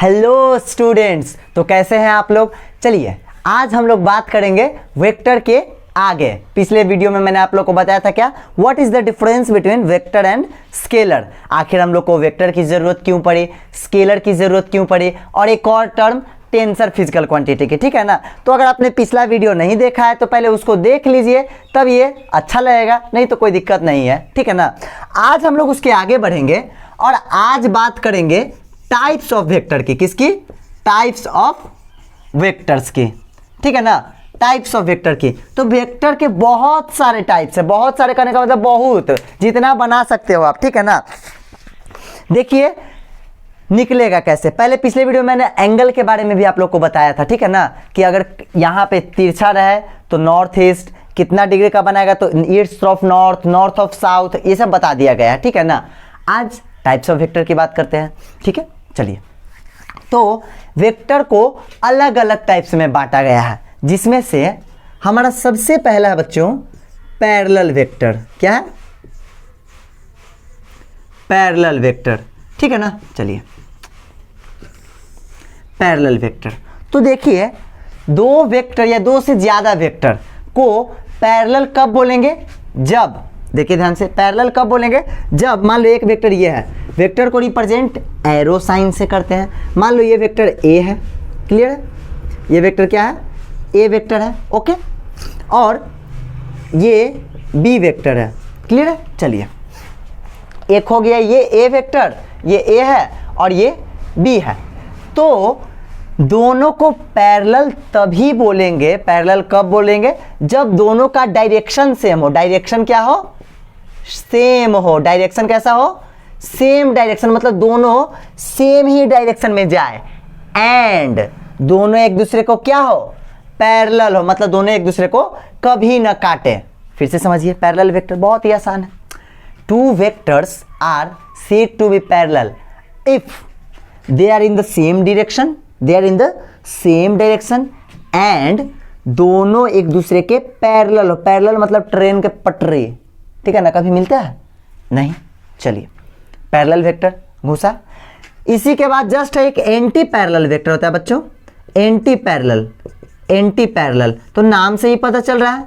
Hello students, तो कैसे हैं आप लोग। चलिए आज हम लोग बात करेंगे वेक्टर के आगे। पिछले वीडियो में मैंने आप लोग को बताया था क्या, what is the difference between vector and scalar. आखिर हम लोग को वेक्टर की जरूरत क्यों पड़ी, स्केलर की जरूरत क्यों पड़ी, और एक और टर्म टेंसर फिजिकल क्वांटिटी की, ठीक है ना। तो अगर आपने पिछला वीडियो नहीं देखा है तो पहले उसको देख लीजिए, तब ये अच्छा लगेगा, नहीं तो कोई दिक्कत नहीं है, ठीक है ना। आज हम लोग उसके आगे बढ़ेंगे और आज बात करेंगे टाइप्स ऑफ वेक्टर की। किसकी? टाइप्स ऑफ वेक्टर्स की, ठीक है ना। टाइप्स ऑफ वेक्टर की। तो वेक्टर के बहुत सारे टाइप्स है, बहुत सारे करने का मतलब बहुत, जितना बना सकते हो आप, ठीक है ना। देखिए निकलेगा कैसे। पहले पिछले वीडियो में मैंने एंगल के बारे में भी आप लोग को बताया था, ठीक है ना, कि अगर यहाँ पे तिरछा रहे तो नॉर्थ ईस्ट कितना डिग्री का बनाएगा, तो east of north, north of south, ये सब बता दिया गया है, ठीक है ना। आज टाइप्स ऑफ वेक्टर की बात करते हैं, ठीक है। चलिए, तो वेक्टर को अलग अलग टाइप्स में बांटा गया है, जिसमें से हमारा सबसे पहला है बच्चों पैरेलल वेक्टर। क्या है? पैरेलल वेक्टर, ठीक है ना। चलिए पैरेलल वेक्टर, तो देखिए दो वेक्टर या दो से ज्यादा वेक्टर को पैरेलल कब बोलेंगे, जब, देखिए ध्यान से, पैरेलल कब बोलेंगे, जब मान लो एक वेक्टर ये है, वेक्टर को रिप्रेजेंट एरो साइन से करते हैं। मान लो ये वेक्टर ए है, क्लियर है, ये वेक्टर क्या है, ए वेक्टर है, ओके, और ये बी वेक्टर है, क्लियर है। चलिए एक हो गया ये ए वेक्टर, ये ए है और ये बी है। तो दोनों को पैरेलल तभी बोलेंगे, पैरेलल कब बोलेंगे, जब दोनों का डायरेक्शन सेम हो। डायरेक्शन क्या हो? सेम हो। डायरेक्शन कैसा हो? सेम डायरेक्शन, मतलब दोनों सेम ही डायरेक्शन में जाए, एंड दोनों एक दूसरे को क्या हो, पैरेलल हो, मतलब दोनों एक दूसरे को कभी ना काटे। फिर से समझिए, पैरेलल वेक्टर बहुत ही आसान है। Two vectors are said to be parallel if they are in the same direction, they are in the same direction, and दोनों एक दूसरे के पैरेलल हो। पैरेलल मतलब ट्रेन के पटरी, ठीक है ना, कभी मिलता है नहीं। चलिए पैरेलल वेक्टर घुसा। इसी के बाद जस्ट एक एंटी पैरेलल वेक्टर होता है बच्चों, एंटी पैरेलल। एंटी पैरेलल तो नाम से ही पता चल रहा है,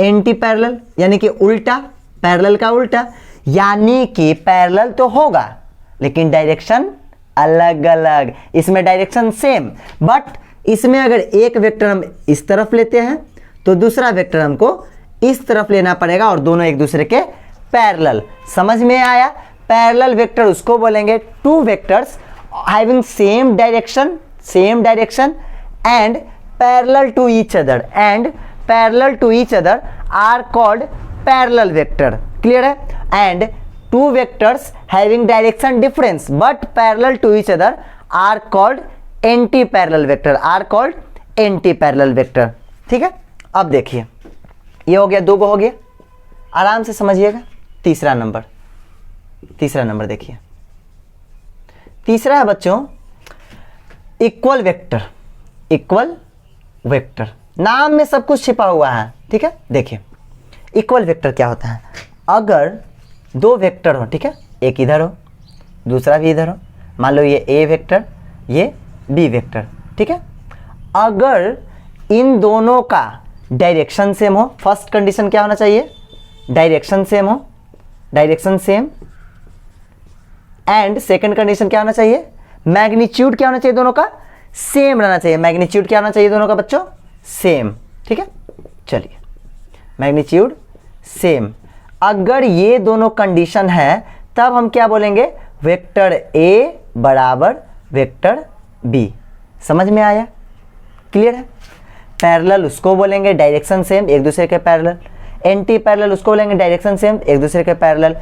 एंटी पैरेलल यानी कि उल्टा, पैरेलल का उल्टा, यानी कि पैरेलल तो होगा लेकिन डायरेक्शन अलग अलग। इसमें डायरेक्शन सेम, बट इसमें अगर एक वेक्टर हम इस तरफ लेते हैं तो दूसरा वेक्टर हमको इस तरफ लेना पड़ेगा, और दोनों एक दूसरे के पैरेलल। समझ में आया? पैरेलल वेक्टर उसको बोलेंगे two vectors having same direction and parallel to each other, and parallel to each other are called parallel vector, clear है। And two vectors having direction difference but parallel to each other are called anti parallel vector, are called anti parallel vector, ठीक है। अब देखिए ये हो गया, दो गो हो गया, आराम से समझिएगा। तीसरा नंबर देखिए, तीसरा है बच्चों इक्वल वेक्टर। इक्वल वेक्टर नाम में सब कुछ छिपा हुआ है, ठीक है। देखिए इक्वल वेक्टर क्या होता है, अगर दो वेक्टर हो, ठीक है, एक इधर हो दूसरा भी इधर हो, मान लो ये ए वेक्टर ये बी वेक्टर, ठीक है। अगर इन दोनों का डायरेक्शन सेम हो, फर्स्ट कंडीशन क्या होना चाहिए, डायरेक्शन सेम हो, direction same, and second condition क्या होना चाहिए, मैग्नीट्यूड क्या होना चाहिए, दोनों का सेम रहना चाहिए। मैग्नीट्यूड क्या होना चाहिए दोनों का बच्चों, सेम, ठीक है। चलिए मैग्नीट्यूड सेम, अगर ये दोनों कंडीशन है तब हम क्या बोलेंगे, वेक्टर ए बराबर वेक्टर बी। समझ में आया? क्लियर है। पैरेलल उसको बोलेंगे डायरेक्शन सेम, एक दूसरे के पैरेलल। एंटी पैरेलल उसको बोलेंगे डायरेक्शन सेम, एक दूसरे के पैरेलल।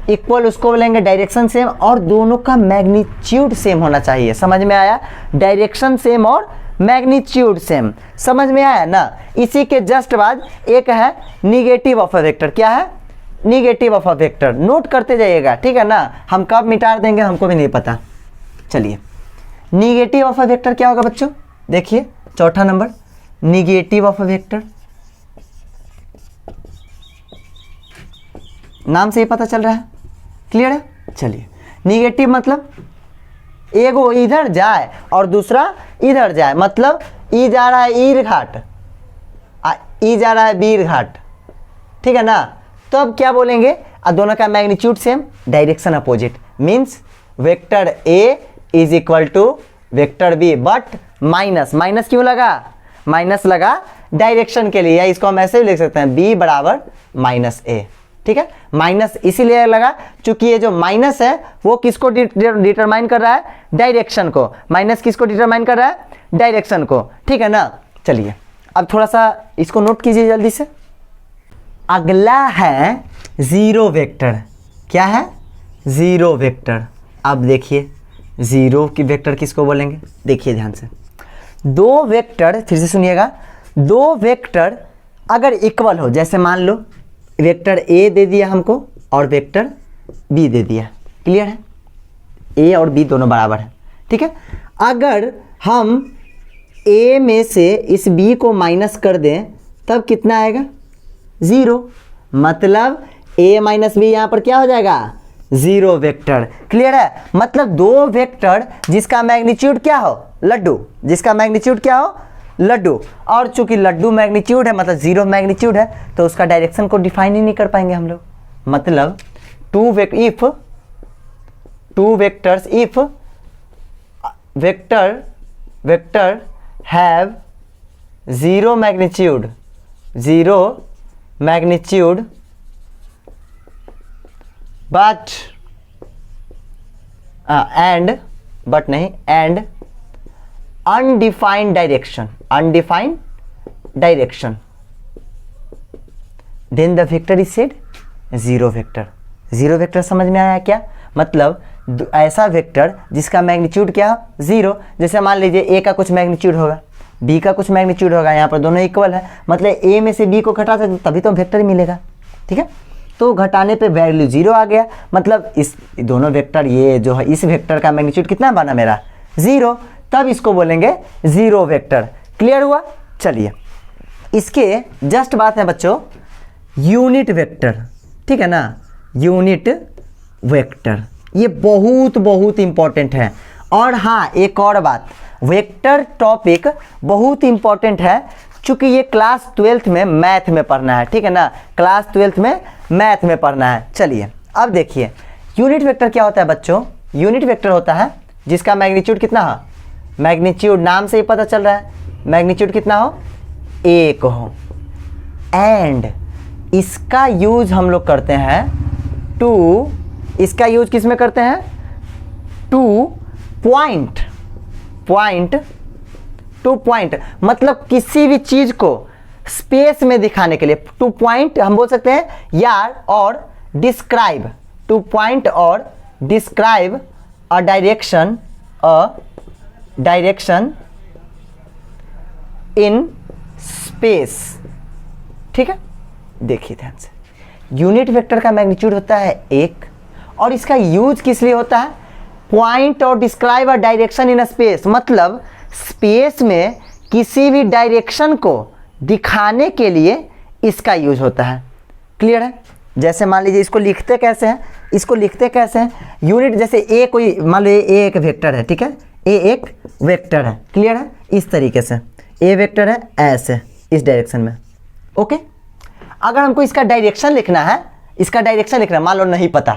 इक्वल उसको बोलेंगे डायरेक्शन सेम और दोनों का मैग्नीट्यूड सेम होना चाहिए। समझ में आया? डायरेक्शन सेम और मैग्नीट्यूड सेम, समझ में आया ना। इसी के जस्ट बाद एक है निगेटिव ऑफ अ वेक्टर। क्या है? Negative of a vector. Note करते जाइएगा, ठीक है ना, हम कब मिटा देंगे हमको भी नहीं पता। चलिए निगेटिव ऑफ अ वेक्टर क्या होगा बच्चों, देखिए चौथा number, negative of a vector. नाम से ही पता चल रहा है, क्लियर है। चलिए निगेटिव मतलब एगो इधर जाए और दूसरा इधर जाए, मतलब ई जा रहा है ईर घाट, ई जा रहा है बीर घाट, ठीक है ना। तो अब क्या बोलेंगे, दोनों का magnitude same, direction opposite, means vector A is equal to vector B, but minus, minus क्यों लगा, माइनस लगा डायरेक्शन के लिए, या इसको हम ऐसे भी लिख सकते हैं बी बराबर माइनस ए, ठीक है। माइनस इसीलिए लगा क्योंकि ये जो माइनस है वो किसको डिटरमाइन कर रहा है, डायरेक्शन को, माइनस किसको डिटरमाइन कर रहा है, डायरेक्शन को, ठीक है ना। चलिए अब थोड़ा सा इसको नोट कीजिए जल्दी से। अगला है जीरो वेक्टर, क्या है, जीरो वेक्टर। अब देखिए जीरो की वेक्टर किसको बोलेंगे, देखिए ध्यान से, दो वेक्टर, फिर से सुनिएगा, दो वेक्टर अगर इक्वल हो, जैसे मान लो वेक्टर ए दे दिया हमको और वेक्टर बी दे दिया, क्लियर है, ए और बी दोनों बराबर है, ठीक है। अगर हम ए में से इस बी को माइनस कर दें तब कितना आएगा, ज़ीरो, मतलब ए माइनस बी यहाँ पर क्या हो जाएगा, ज़ीरो वेक्टर, क्लियर है। मतलब दो वेक्टर जिसका मैग्नीट्यूड क्या हो, लड्डू, जिसका मैग्नीट्यूड क्या हो, लड्डू, और चूंकि लड्डू मैग्नीट्यूड है मतलब जीरो मैग्नीट्यूड है, तो उसका डायरेक्शन को डिफाइन ही नहीं कर पाएंगे हम लोग। मतलब if two vectors, if vector have zero magnitude but and undefined direction, then the vector is said zero vector। Zero vector समझ में आया क्या, मतलब ऐसा वेक्टर जिसका मैग्नीट्यूड क्या हो, जीरो। जैसे मान लीजिए ए का कुछ मैग्नीट्यूड होगा, बी का कुछ मैग्नीट्यूड होगा, यहाँ पर दोनों इक्वल है, मतलब ए में से बी को घटा सकते तभी तो वेक्टर मिलेगा, ठीक है। तो घटाने पे वैल्यू जीरो आ गया, मतलब इस दोनों वेक्टर, ये जो है इस वेक्टर का मैग्नीट्यूड कितना बना मेरा, जीरो, तब इसको बोलेंगे जीरो वेक्टर, क्लियर हुआ। चलिए इसके जस्ट बात है बच्चों यूनिट वेक्टर, ठीक है ना, यूनिट वेक्टर ये बहुत बहुत इंपॉर्टेंट है। और हाँ एक और बात, वेक्टर टॉपिक बहुत इंपॉर्टेंट है चूंकि ये क्लास 12th में मैथ में पढ़ना है, ठीक है ना, क्लास 12th में मैथ में पढ़ना है। चलिए अब देखिए यूनिट वेक्टर क्या होता है बच्चों, यूनिट वेक्टर होता है जिसका मैग्नीट्यूड कितना हो, मैग्नीट्यूड नाम से ही पता चल रहा है, मैग्नीट्यूड कितना हो, एक हो, एंड इसका यूज हम लोग करते हैं टू, इसका यूज किस में करते हैं, टू पॉइंट, मतलब किसी भी चीज को स्पेस में दिखाने के लिए, टू पॉइंट हम बोल सकते हैं यार, और डिस्क्राइब, टू पॉइंट और describe a direction in space, ठीक है। देखिए ध्यान से, यूनिट वेक्टर का मैग्नीट्यूड होता है एक, और इसका यूज किस लिए होता है, पॉइंट और describe a direction in space, मतलब स्पेस में किसी भी डायरेक्शन को दिखाने के लिए इसका यूज होता है, क्लियर है। जैसे मान लीजिए इसको लिखते कैसे हैं, इसको लिखते कैसे हैं, यूनिट जैसे ए कोई मान लो ए एक वेक्टर है, ठीक है, ए एक वेक्टर है, क्लियर है, इस तरीके से ए वेक्टर है ऐसे इस डायरेक्शन में, ओके। अगर हमको इसका डायरेक्शन लिखना है, इसका डायरेक्शन लिखना है, मान लो नहीं पता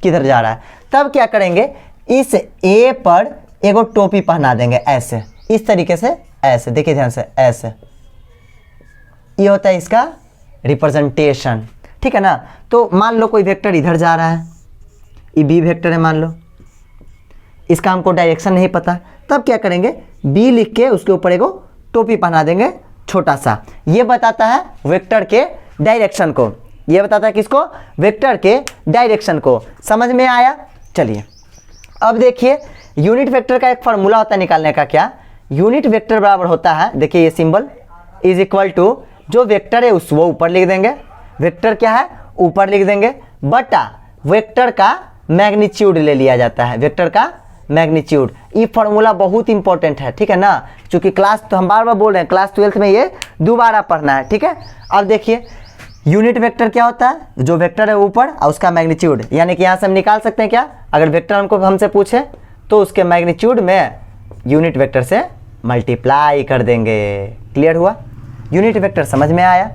किधर जा रहा है, तब क्या करेंगे, इस ए पर एगो टोपी पहना देंगे ऐसे, इस तरीके से ऐसे, देखिए ध्यान से ऐसे, ये होता है इसका रिप्रेजेंटेशन, ठीक है ना। तो मान लो कोई वेक्टर इधर जा रहा है, ये बी वेक्टर है मान लो, इसका हमको डायरेक्शन नहीं पता, तब क्या करेंगे, बी लिख के उसके ऊपर एगो टोपी पहना देंगे छोटा सा, ये बताता है वेक्टर के डायरेक्शन को, ये बताता है किसको, वेक्टर के डायरेक्शन को, समझ में आया। चलिए अब देखिए यूनिट वेक्टर का एक फार्मूला होता है निकालने का, क्या, यूनिट वेक्टर बराबर होता है, देखिए ये सिंबल इज इक्वल टू, जो वेक्टर है उस वो ऊपर लिख देंगे, वेक्टर क्या है ऊपर लिख देंगे, बटा वेक्टर का मैग्नीट्यूड ले लिया जाता है, वेक्टर का मैग्नीट्यूड। ये फार्मूला बहुत इंपॉर्टेंट है, ठीक है ना, क्योंकि क्लास, तो हम बार बार बोल रहे हैं क्लास 12th में ये दोबारा पढ़ना है, ठीक है। अब देखिए यूनिट वेक्टर क्या होता है, जो वेक्टर है ऊपर और उसका मैग्नीट्यूड, यानी कि यहाँ से हम निकाल सकते हैं क्या, अगर वेक्टर हमसे पूछे तो उसके मैग्नीट्यूड में यूनिट वेक्टर से मल्टीप्लाई कर देंगे। क्लियर हुआ? यूनिट वेक्टर समझ में आया?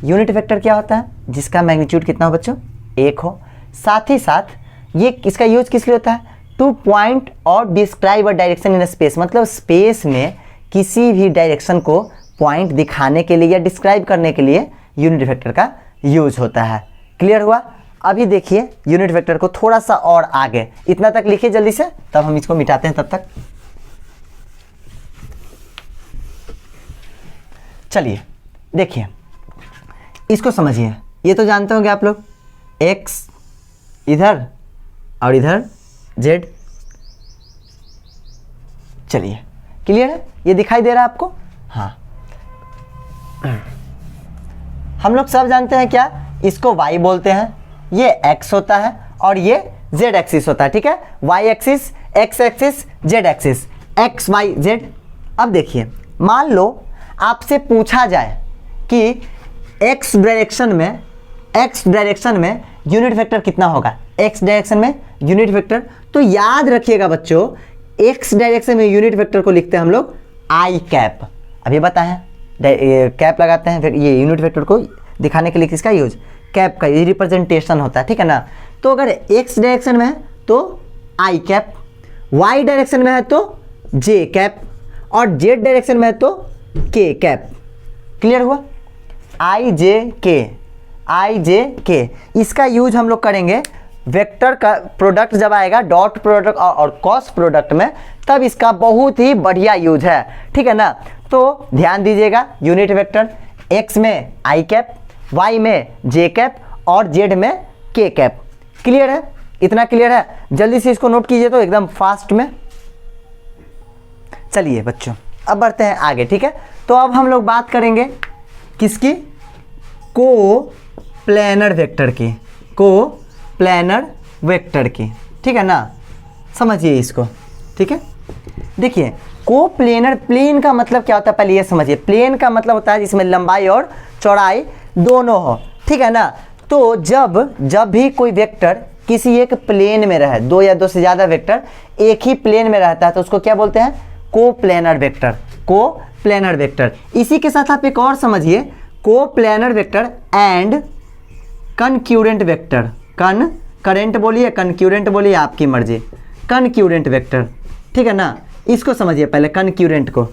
यूनिट वेक्टर क्या होता है? जिसका मैग्नीट्यूड कितना हो बच्चों? 1 हो। साथ ही साथ ये इसका यूज किस लिए होता है? टू पॉइंट और describe a direction in space, मतलब स्पेस में किसी भी डायरेक्शन को पॉइंट दिखाने के लिए या डिस्क्राइब करने के लिए यूनिट वेक्टर का यूज होता है। क्लियर हुआ? अभी देखिए यूनिट वेक्टर को थोड़ा सा और आगे, इतना तक लिखिए जल्दी से, तब हम इसको मिटाते हैं। तब तक चलिए देखिए, इसको समझिए। ये तो जानते होंगे आप लोग, x इधर और इधर z। चलिए क्लियर है? ये दिखाई दे रहा है आपको? हाँ, हम लोग सब जानते हैं क्या, इसको y बोलते हैं, ये x होता है और ये z एक्सिस होता है। ठीक है, y axis, x axis, z axis, x y z। अब देखिए, मान लो आपसे पूछा जाए कि x डायरेक्शन में यूनिट वेक्टर कितना होगा, x डायरेक्शन में यूनिट वेक्टर, तो याद रखिएगा बच्चों, x डायरेक्शन में यूनिट वेक्टर को लिखते हैं हम लोग आई कैप। अभी बताएं, कैप लगाते हैं, फिर ये यूनिट वेक्टर को दिखाने के लिए किसका यूज? कैप का, ये रिप्रेजेंटेशन होता है। ठीक है ना? तो अगर x डायरेक्शन में है तो आई कैप, y डायरेक्शन में है तो j कैप, और z डायरेक्शन में है तो k कैप। क्लियर हुआ? आई जे के, इसका यूज हम लोग करेंगे वेक्टर का प्रोडक्ट जब आएगा, डॉट प्रोडक्ट और क्रॉस प्रोडक्ट में, तब इसका बहुत ही बढ़िया यूज है। ठीक है ना? तो ध्यान दीजिएगा, यूनिट वेक्टर x में आई कैप, y में j कैप और z में k कैप। क्लियर है? इतना क्लियर है? जल्दी से इसको नोट कीजिए तो एकदम फास्ट में। चलिए बच्चों, अब बढ़ते हैं आगे। ठीक है, तो अब हम लोग बात करेंगे किसकी? को प्लेनर वेक्टर की, को प्लेनर वेक्टर की। ठीक है ना? समझिए इसको। ठीक है, देखिए को प्लेनर, प्लेन का मतलब क्या होता है पहले ये समझिए। प्लेन का मतलब होता है जिसमें लंबाई और चौड़ाई दोनों हो। ठीक है ना? तो जब भी कोई वेक्टर किसी एक प्लेन में रहे, दो या दो से ज़्यादा वेक्टर एक ही प्लेन में रहता है तो उसको क्या बोलते हैं? Coplanar vector, coplanar vector. इसी के साथ आप एक और समझिए, coplanar vector and concurrent vector. Current बोलिए, कनक्यूरेंट बोलिए, आपकी मर्जी। Concurrent vector. ठीक है ना? इसको समझिए पहले, कनक्यूरेंट को।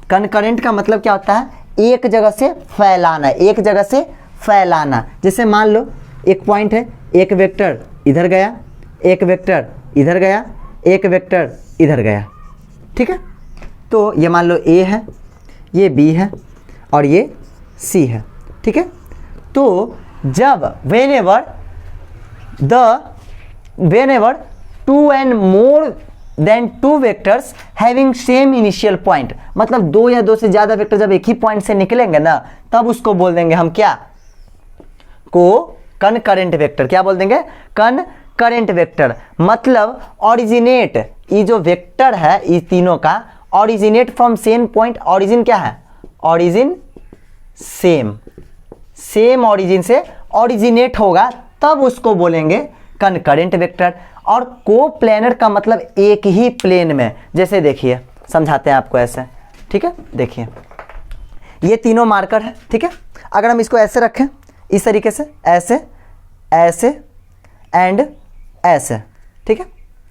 कनकरेंट का मतलब क्या होता है? एक जगह से फैलाना, एक जगह से फैलाना। जैसे मान लो एक पॉइंट है, एक वेक्टर इधर गया, एक वेक्टर इधर गया, एक वेक्टर इधर गया। ठीक है, तो ये मान लो A है, ये B है और ये C है। ठीक है, तो जब whenever two and more than two vectors having same initial point, मतलब दो या दो से ज्यादा वेक्टर जब एक ही पॉइंट से निकलेंगे ना, तब उसको बोल देंगे हम क्या? को कनकरेंट वेक्टर। क्या बोल देंगे? Concurrent vector. मतलब ऑरिजिनेट, ये जो वेक्टर है ये तीनों का originate from same point. Origin क्या है? ऑरिजिन सेम ऑरिजिन से ऑरिजिनेट होगा, तब उसको बोलेंगे कनकरेंट वेक्टर। और को प्लेनर का मतलब एक ही प्लेन में। जैसे देखिए, समझाते हैं आपको ऐसे। ठीक है, देखिए ये तीनों मार्कर है। ठीक है, अगर हम इसको ऐसे रखें, इस तरीके से, ऐसे ऐसे एंड ऐसे। ठीक है,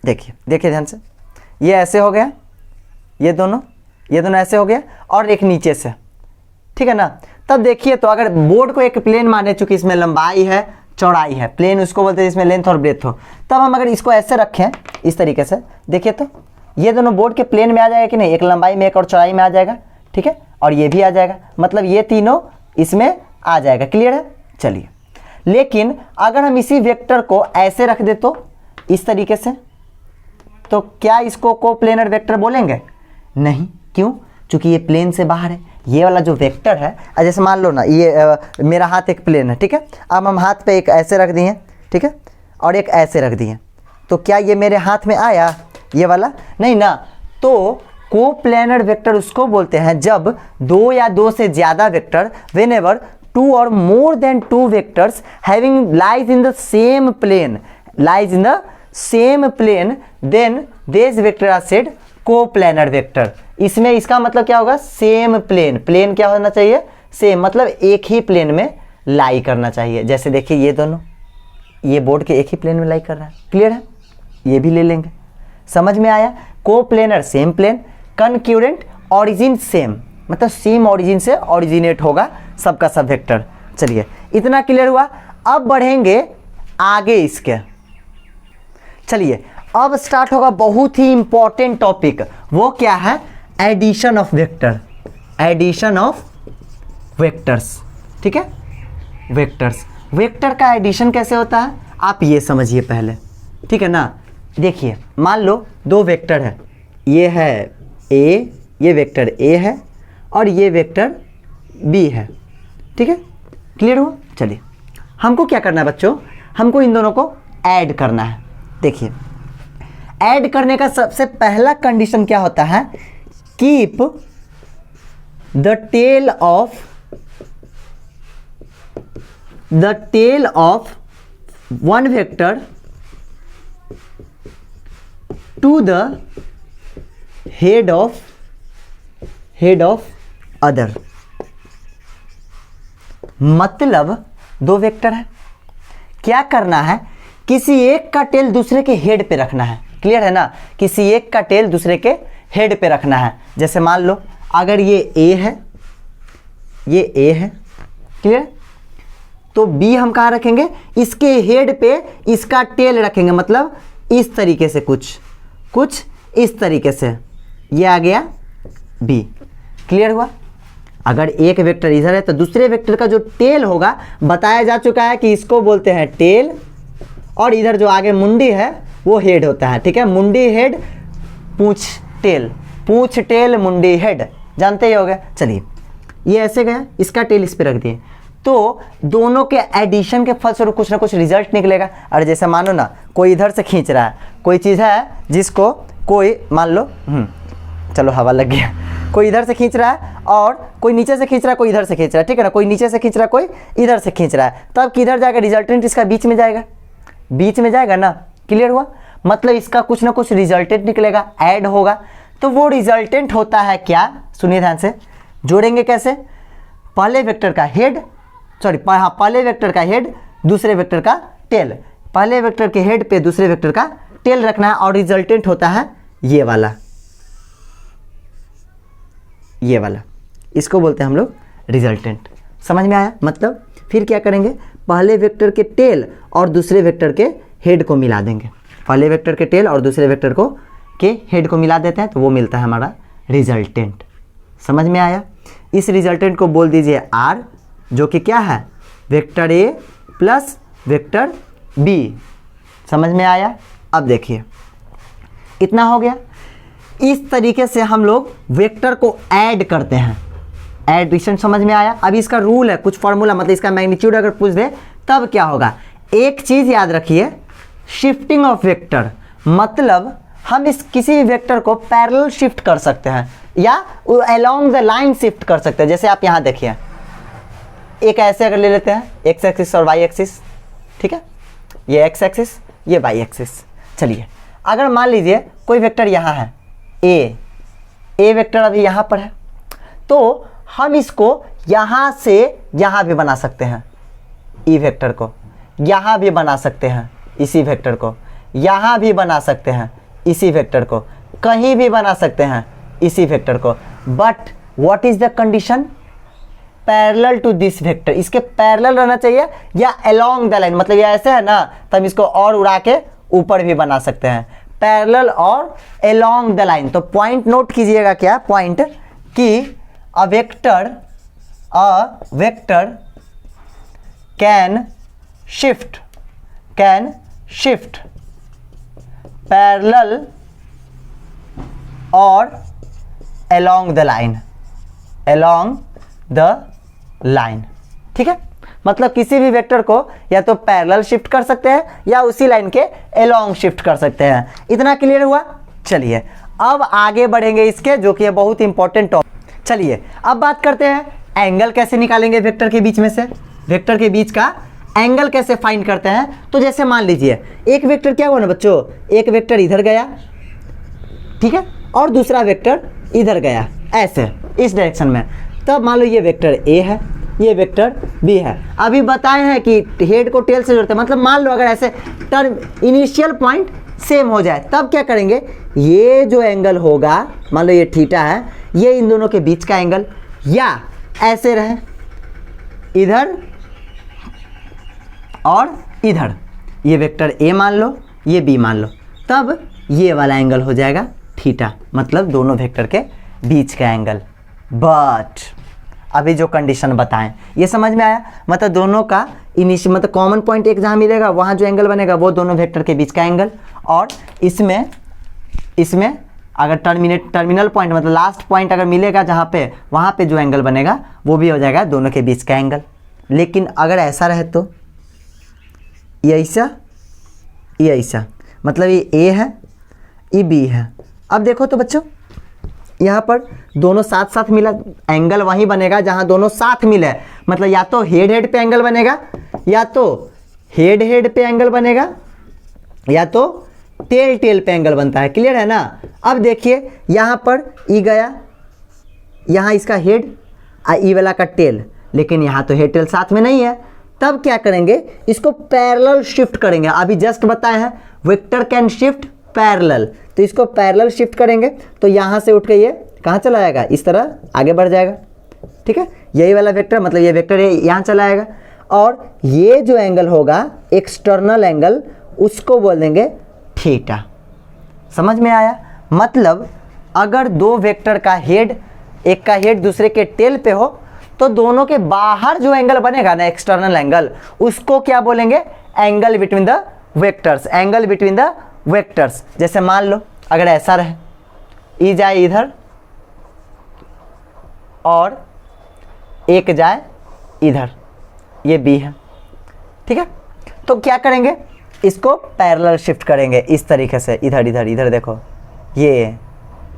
देखिए ध्यान से, ये ऐसे हो गया, ये दोनों ऐसे हो गया, और एक नीचे से। ठीक है ना? तब देखिए, तो अगर बोर्ड को एक प्लेन माने, चूंकि इसमें लंबाई है चौड़ाई है, प्लेन उसको बोलते हैं जिसमें लेंथ और ब्रेथ हो, तब हम अगर इसको ऐसे रखें इस तरीके से, देखिए तो ये दोनों बोर्ड के प्लेन में आ जाएगा कि नहीं? एक लंबाई में एक और चौड़ाई में आ जाएगा। ठीक है, और ये भी आ जाएगा, मतलब ये तीनों इसमें आ जाएगा। क्लियर है? चलिए, लेकिन अगर हम इसी वेक्टर को ऐसे रख दे तो इस तरीके से, तो क्या इसको को प्लेनर वेक्टर बोलेंगे? नहीं। क्यों? क्योंकि ये प्लेन से बाहर है। ये वाला जो वेक्टर है, जैसे मान लो ना, ये मेरा हाथ एक प्लेन है। ठीक है, अब हम हाथ पे एक ऐसे रख दिए, ठीक है, और एक ऐसे रख दिए, तो क्या ये मेरे हाथ में आया ये वाला? नहीं ना। तो को प्लेनर वेक्टर उसको बोलते हैं जब दो या दो से ज़्यादा vector, whenever two or more than two vectors having lies in the same plane, lies in the same plane then this vector are said coplanar vector. इसमें इसका मतलब क्या होगा, सेम प्लेन, प्लेन क्या होना चाहिए, सेम, मतलब एक ही प्लेन में लाई करना चाहिए। जैसे देखिए ये दोनों, ये बोर्ड के एक ही प्लेन में लाई कर रहा है, क्लियर है, ये भी ले लेंगे, समझ में आया। Coplanar same plane, concurrent origin same, मतलब सेम ऑरिजिन से ऑरिजिनेट होगा सबका सब वेक्टर। चलिए इतना क्लियर हुआ। अब बढ़ेंगे आगे इसके। चलिए अब स्टार्ट होगा बहुत ही इंपॉर्टेंट टॉपिक, वो क्या है, addition of vector, addition of vectors. ठीक है, वेक्टर्स, वेक्टर का एडिशन कैसे होता है आप ये समझिए पहले, ठीक है ना। देखिए मान लो दो वेक्टर है, ये है ए, ये वेक्टर ए है और ये वेक्टर बी है, ठीक है, क्लियर हुआ। चलिए हमको क्या करना है बच्चों, हमको इन दोनों को ऐड करना है। देखिए ऐड करने का सबसे पहला कंडीशन क्या होता है, keep the tail of one vector to the head of other. मतलब दो वेक्टर है, क्या करना है, किसी एक का टेल दूसरे के हेड पे रखना है, क्लियर है ना, किसी एक का टेल दूसरे के हेड पे रखना है। जैसे मान लो अगर ये ए है, ये ए है, क्लियर, तो बी हम कहाँ रखेंगे, इसके हेड पे इसका टेल रखेंगे, मतलब इस तरीके से, कुछ इस तरीके से, ये आ गया बी, क्लियर हुआ। अगर एक वेक्टर इधर है तो दूसरे वेक्टर का जो टेल होगा, बताया जा चुका है कि इसको बोलते हैं टेल, और इधर जो आगे मुंडी है वो हेड होता है, ठीक है, मुंडी हेड पूंछ टेल, पूंछ टेल मुंडी हेड, जानते ही होंगे। चलिए ये ऐसे गया, इसका टेल इस पे रख दिए, तो दोनों के एडिशन के फलस्वरूप कुछ ना कुछ रिजल्ट निकलेगा। और जैसे मानो ना कोई इधर से खींच रहा है, कोई चीज़ है जिसको कोई मान लो चलो हवा लग गया, कोई इधर से खींच रहा है और कोई नीचे से खींच रहा है, कोई इधर से खींच रहा है, ठीक है ना, कोई नीचे से खींच रहा है, कोई इधर से खींच रहा है, तब किधर जाएगा, रिजल्टेंट इसका बीच में जाएगा, बीच में जाएगा ना, क्लियर हुआ। मतलब इसका कुछ ना कुछ रिजल्टेंट निकलेगा, ऐड होगा। तो वो रिजल्टेंट होता है क्या, सुनिए ध्यान से, जोड़ेंगे कैसे, पहले वेक्टर का हेड, सॉरी हाँ, पहले वेक्टर का हेड दूसरे वेक्टर का टेल, पहले वेक्टर के हेड पे दूसरे वेक्टर का टेल रखना है, और रिजल्टेंट होता है ये वाला, ये वाला, इसको बोलते हैं हम लोग रिजल्टेंट। समझ में आया। मतलब फिर क्या करेंगे, पहले वेक्टर के टेल और दूसरे वेक्टर के हेड को मिला देंगे, पहले वेक्टर के टेल और दूसरे वेक्टर को के हेड को मिला देते हैं, तो वो मिलता है हमारा रिजल्टेंट। समझ में आया। इस रिजल्टेंट को बोल दीजिए आर, जो कि क्या है, vector A plus vector B. समझ में आया। अब देखिए इतना हो गया। इस तरीके से हम लोग वेक्टर को ऐड करते हैं, एडिशन। समझ में आया। अभी इसका रूल है, कुछ फॉर्मूला, मतलब इसका मैग्नीट्यूड अगर पूछ दे तब क्या होगा। एक चीज़ याद रखिए, शिफ्टिंग ऑफ वेक्टर, मतलब हम इस किसी भी वेक्टर को पैरेलल शिफ्ट कर सकते हैं या अलोंग द लाइन शिफ्ट कर सकते हैं। जैसे आप यहाँ देखिए, एक ऐसे अगर ले लेते हैं, एक्स एक्सिस और वाई एक्सिस, ठीक है, ये एक्स एक्सिस, ये वाई एक्सिस। चलिए अगर मान लीजिए कोई वेक्टर यहाँ है, ए वेक्टर अभी यहाँ पर है, तो हम इसको यहाँ से यहाँ भी बना सकते हैं, ई वेक्टर को यहाँ भी बना सकते हैं, इसी वेक्टर को यहाँ भी बना सकते हैं, इसी वेक्टर को कहीं भी बना सकते हैं, इसी वेक्टर को। But what is the condition, parallel to this vector, इसके पैरेलल रहना चाहिए या अलोंग द लाइन, मतलब ये ऐसे है ना, तब इसको और उड़ा के ऊपर भी बना सकते हैं, पैरेलल और अलोंग द लाइन। तो पॉइंट नोट कीजिएगा, क्या पॉइंट, कि a vector can shift parallel or along the line, ठीक है। मतलब किसी भी वेक्टर को या तो पैरेलल शिफ्ट कर सकते हैं या उसी लाइन के अलोंग शिफ्ट कर सकते हैं। इतना क्लियर हुआ। चलिए अब आगे बढ़ेंगे इसके, जो कि बहुत इंपॉर्टेंट टॉपिक। चलिए अब बात करते हैं एंगल कैसे निकालेंगे वेक्टर के बीच में से। वेक्टर के बीच का एंगल कैसे फाइंड करते हैं, तो जैसे मान लीजिए एक वेक्टर क्या हुआ ना बच्चों, एक वेक्टर इधर गया, ठीक है, और दूसरा वेक्टर इधर गया, ऐसे इस डायरेक्शन में, तब मान लो ये वेक्टर ए है, ये वेक्टर बी है। अभी बताए हैं कि हेड को टेल से जोड़ते हैं, मतलब मान लो अगर ऐसे टर्म इनिशियल पॉइंट सेम हो जाए तब क्या करेंगे, ये जो एंगल होगा, मान लो ये थीटा है, ये इन दोनों के बीच का एंगल, या ऐसे रहे इधर और इधर, ये वेक्टर ए मान लो, ये बी मान लो, तब ये वाला एंगल हो जाएगा थीटा, मतलब दोनों वेक्टर के बीच का एंगल। बट अभी जो कंडीशन बताएं ये समझ में आया, मतलब दोनों का इनिशियल मतलब कॉमन पॉइंट एक जहाँ मिलेगा वहाँ जो एंगल बनेगा वो दोनों वेक्टर के बीच का एंगल, और इसमें अगर टर्मिनल पॉइंट मतलब लास्ट पॉइंट अगर मिलेगा जहाँ पे, वहाँ पे जो एंगल बनेगा वो भी हो जाएगा दोनों के बीच का एंगल। लेकिन अगर ऐसा रहे तो ये ऐसा मतलब ये ए है, ये बी है। अब देखो तो बच्चों यहाँ पर दोनों साथ साथ मिला, एंगल वहीं बनेगा जहाँ दोनों साथ मिले, मतलब या तो हेड पे एंगल बनेगा, या तो हेड पे एंगल बनेगा, या तो टेल पे एंगल बनता है। क्लियर है ना। अब देखिए यहाँ पर ई गया, यहाँ इसका हेड ई वाला का टेल, लेकिन यहाँ तो हेड टेल साथ में नहीं है, तब क्या करेंगे, इसको पैरेलल शिफ्ट करेंगे। अभी जस्ट बताए हैं वेक्टर कैन शिफ्ट पैरेलल, तो इसको पैरेलल शिफ्ट करेंगे तो यहाँ से उठ के ये कहाँ चला जाएगा, इस तरह आगे बढ़ जाएगा। ठीक है, यही वाला वेक्टर मतलब ये वेक्टर यहाँ चला आएगा, और ये जो एंगल होगा एक्सटर्नल एंगल उसको बोल देंगे थीटा। समझ में आया। मतलब अगर दो वेक्टर का हेड, एक का हेड दूसरे के टेल पे हो, तो दोनों के बाहर जो एंगल बनेगा ना एक्सटर्नल एंगल, उसको क्या बोलेंगे, angle between the vectors, angle between the vectors. जैसे मान लो अगर ऐसा रहे, ई जाए इधर और एक जाए इधर, ये बी है। ठीक है, तो क्या करेंगे, इसको पैरेलल शिफ्ट करेंगे इस तरीके से, इधर इधर इधर देखो ये,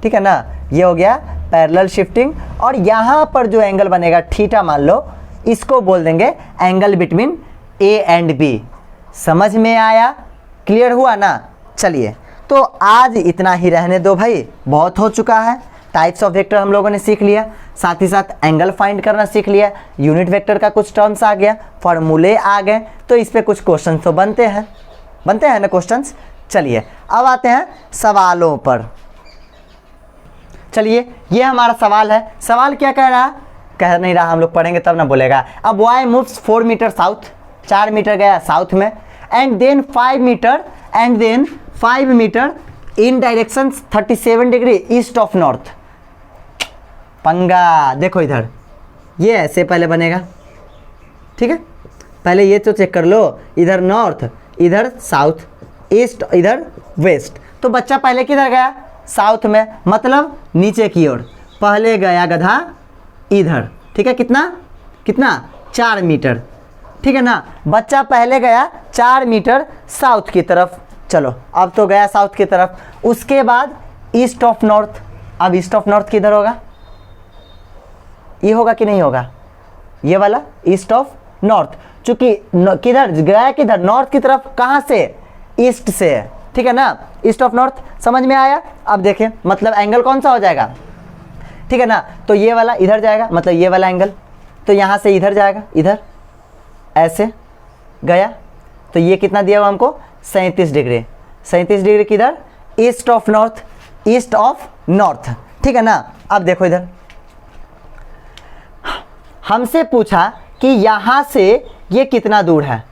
ठीक है ना, ये हो गया पैरेलल शिफ्टिंग। और यहाँ पर जो एंगल बनेगा थीटा मान लो, इसको बोल देंगे angle between A and B. समझ में आया, क्लियर हुआ ना। चलिए तो आज इतना ही रहने दो भाई, बहुत हो चुका है। टाइप्स ऑफ वेक्टर हम लोगों ने सीख लिया, साथ ही साथ एंगल फाइंड करना सीख लिया, यूनिट वेक्टर का कुछ टर्म्स आ गया, फॉर्मूले आ गए, तो इस पे कुछ क्वेश्चन तो बनते हैं ना क्वेश्चंस। चलिए अब आते हैं सवालों पर। चलिए ये हमारा सवाल है। सवाल क्या कह रहा, कह नहीं रहा, हम लोग पढ़ेंगे तब ना बोलेगा। अब Y moves 4 metre south, 4 metre गया साउथ में, and then 5 metre in direction 37 degree east of north. पंगा देखो, इधर ये ऐसे पहले बनेगा, ठीक है, पहले ये तो चेक कर लो, इधर नॉर्थ, इधर साउथ, ईस्ट, इधर वेस्ट। तो बच्चा पहले किधर गया, साउथ में, मतलब नीचे की ओर। पहले गया गधा इधर, ठीक है, कितना 4 मीटर, ठीक है ना। बच्चा पहले गया 4 मीटर साउथ की तरफ, चलो अब तो गया साउथ की तरफ। उसके बाद ईस्ट ऑफ नॉर्थ, अब ईस्ट ऑफ नॉर्थ किधर होगा, ये होगा कि नहीं होगा, ये वाला ईस्ट ऑफ नॉर्थ, चूंकि किधर गया, किधर नॉर्थ की तरफ, कहाँ से, ईस्ट से, ठीक है ना, ईस्ट ऑफ नॉर्थ। समझ में आया। अब देखें मतलब एंगल कौन सा हो जाएगा, ठीक है ना, तो ये वाला इधर जाएगा, मतलब ये वाला एंगल, तो यहाँ से इधर जाएगा, इधर ऐसे गया, तो ये कितना दिया हुआ हमको, 37 डिग्री। 37 डिग्री किधर, east of north, east of north, ठीक है ना। अब देखो इधर हमसे पूछा कि यहाँ से ये कितना दूर है,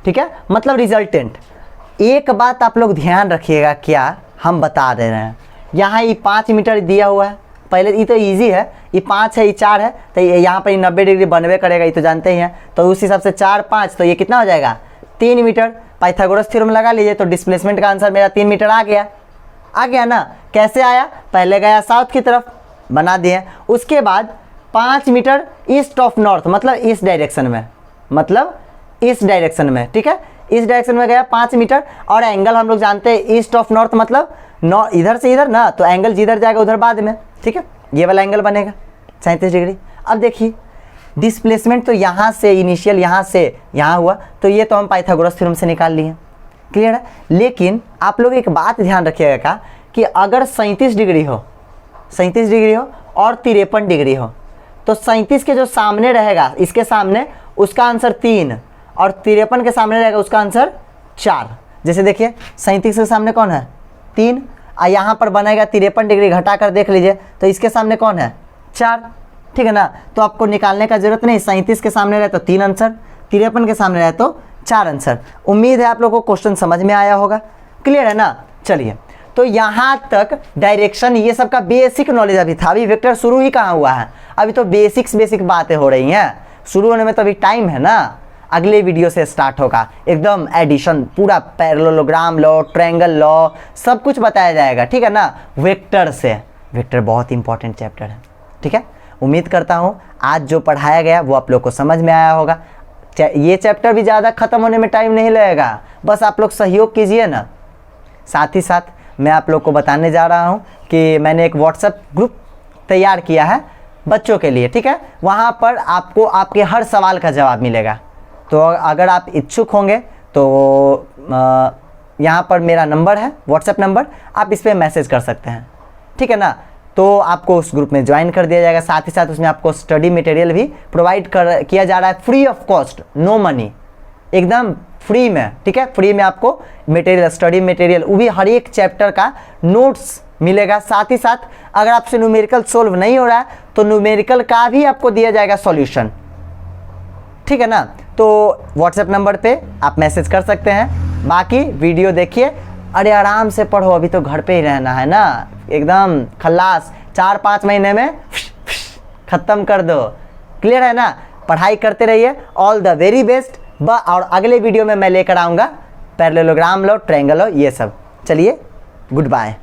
ठीक है, मतलब रिजल्टेंट। एक बात आप लोग ध्यान रखिएगा, क्या हम बता दे रहे हैं, यहाँ ये 5 मीटर दिया हुआ है, पहले ये तो इजी है, ये 5 है, ये 4 है, तो यहाँ पर 90 डिग्री बनवे करेगा, ये तो जानते ही हैं। तो उस हिसाब से 4 5, तो ये कितना हो जाएगा, 3 मीटर। पाइथागोरस थ्योरम लगा लीजिए, तो डिस्प्लेसमेंट का आंसर मेरा 3 मीटर आ गया ना। कैसे आया, पहले गया साउथ की तरफ, बना दिए, उसके बाद 5 मीटर ईस्ट ऑफ नॉर्थ, मतलब इस डायरेक्शन में, ठीक है, इस डायरेक्शन में गया 5 मीटर। और एंगल हम लोग जानते हैं ईस्ट ऑफ नॉर्थ मतलब इधर से इधर ना, तो एंगल जिधर जाएगा उधर बाद में, ठीक है, ये वाला एंगल बनेगा 37 डिग्री। अब देखिए डिस्प्लेसमेंट तो यहाँ से इनिशियल यहाँ से यहाँ हुआ, तो ये तो हम पाइथागोरस थ्योरम से निकाल लिए। क्लियर है। लेकिन आप लोग एक बात ध्यान रखिएगा कि अगर 37 डिग्री हो, 37 डिग्री हो और 53 डिग्री हो, तो 37 के जो सामने रहेगा इसके सामने, उसका आंसर 3, और 53 के सामने रहेगा उसका आंसर 4। जैसे देखिए 37 के सामने कौन है 3, और यहाँ पर बनेगा 53 डिग्री, घटा कर देख लीजिए तो इसके सामने कौन है 4। ठीक है ना। तो आपको निकालने का जरूरत नहीं, 37 के सामने रहे तो 3 आंसर, 53 के सामने रहे तो 4 आंसर। उम्मीद है आप लोगों को क्वेश्चन समझ में आया होगा। क्लियर है ना। चलिए, तो यहाँ तक डायरेक्शन ये सब का बेसिक नॉलेज अभी था। अभी वेक्टर शुरू ही कहाँ हुआ है, अभी तो बेसिक बातें हो रही हैं। शुरू होने में तो अभी टाइम है ना। अगले वीडियो से स्टार्ट होगा एकदम एडिशन, पूरा पैरेललोग्राम लॉ, ट्रायंगल लॉ, सब कुछ बताया जाएगा। ठीक है ना। वेक्टर से, वेक्टर बहुत इंपॉर्टेंट चैप्टर है। ठीक है। उम्मीद करता हूँ आज जो पढ़ाया गया वो आप लोग को समझ में आया होगा। ये चैप्टर भी ज़्यादा खत्म होने में टाइम नहीं लगेगा, बस आप लोग सहयोग कीजिए ना। साथ ही साथ मैं आप लोग को बताने जा रहा हूँ कि मैंने एक व्हाट्सएप ग्रुप तैयार किया है बच्चों के लिए। ठीक है। वहाँ पर आपको आपके हर सवाल का जवाब मिलेगा। तो अगर आप इच्छुक होंगे तो यहाँ पर मेरा नंबर है, व्हाट्सएप नंबर, आप इस पर मैसेज कर सकते हैं। ठीक है ना। तो आपको उस ग्रुप में ज्वाइन कर दिया जाएगा। साथ ही साथ उसमें आपको स्टडी मटेरियल भी प्रोवाइड किया जा रहा है, free of cost, no money, एकदम फ्री में। ठीक है। फ्री में आपको मटेरियल, स्टडी मटेरियल, वो भी हर एक चैप्टर का नोट्स मिलेगा। साथ ही साथ अगर आपसे न्यूमेरिकल सोल्व नहीं हो रहा है तो न्यूमेरिकल का भी आपको दिया जाएगा सॉल्यूशन। ठीक है ना। तो व्हाट्सएप नंबर पे आप मैसेज कर सकते हैं। बाकी वीडियो देखिए, अरे आराम से पढ़ो, अभी तो घर पे ही रहना है ना, एकदम खल्लास, 4-5 महीने में खत्म कर दो। क्लियर है ना। पढ़ाई करते रहिए। All the very best. और अगले वीडियो में मैं लेकर आऊँगा पैरेललोग्राम लॉ, ट्रायंगल लॉ, ये सब। चलिए, गुड बाय।